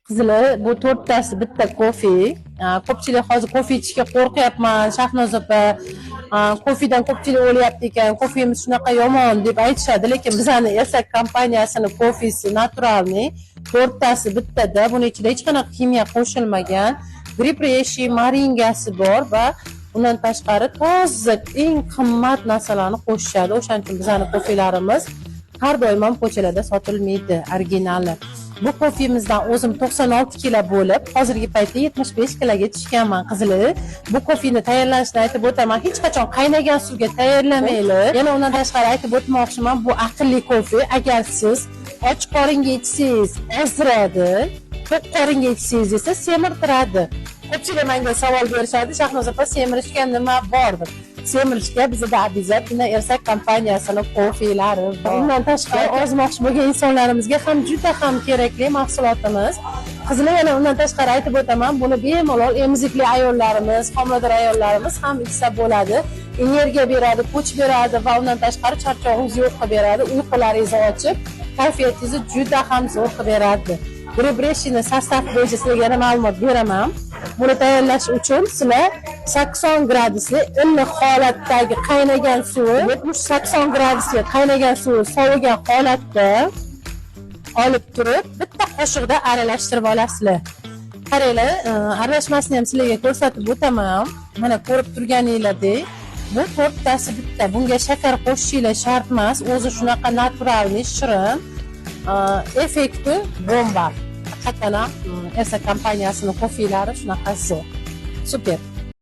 Qizili bu to'rttasi bitta kofe. Ko'pchilik hozir kofe ichishga qo'rqyapman, Shahnoz opa. Kofedan ko'pchilik o'ylayapti ekan, kofemiz shunaqa yomon deb aytishadi, lekin bizani Ersak kompaniyasini kofesi naturalniy, to'rttasi bittada, buni ichida hech qanaqa kimyo qo'shilmagan, gripreshi, maringasi bor va undan tashqari toza eng qimmat narsalarni qo'shishadi. O'shaning uchun bizani kofelarimiz har doim ham ko'chalarda sotilmaydi, originali. Bu kofemizdan o'zim 96 kilo bo'lib, hozirgi paytda 75 kiloga tushganman qizili. Bu kofeni tayyorlanishni aytib o'taman. Hech qachon qaynagan suvga tayyorlamaylik. Yana undan tashqari aytib o'tmoqchiman, bu aqlli kofe. Agar siz och qoringa ichsangiz ozdiradi, to'q qoringa ichsangiz esa semirtiradi. Ko'pchilik menga savol berishadi, Shahnoz opa, semirishga nima bor deb. Semirishga bizda обязательно Ersak kompaniyasini kofelari bor. Undan tashqari ozmoqchi bo'lgan insonlarimizga ham juda ham kerakli mahsulotimiz. Qizlar, yana undan tashqari aytib o'taman, buni bemalol emizikli ayollarimiz, homilador ayollarimiz ham ichsa bo'ladi. Energiya beradi, kuch beradi va undan tashqari charchog'ingizni yo'q qilib beradi, uyqularingizni ochib, kayfiyatingizni juda ham zo'r qilib beradi. Gribreshini sostav bo'yicha sizlarga yana ma'lumot beraman. Buni tayyorlash uchun sizlar 80 gradusli iliq holatdagi qaynagan suvi, 70-80 gradusli qaynagan suvi sovigan holatda olib turib, bitta qoshiqda aralashtirib olasizlar. Qaranglar, aralashmasini ham sizlarga ko'rsatib o'taman. Mana ko'rib turganingizdek, bu to'rttasi bitta. Bunga shakar qo'shishinglar shart emas, o'zi shunaqa naturalniy, shirin, effekti bomba. Haqiqatan ham Ersak kompaniyasining kofelari shunaqasi super.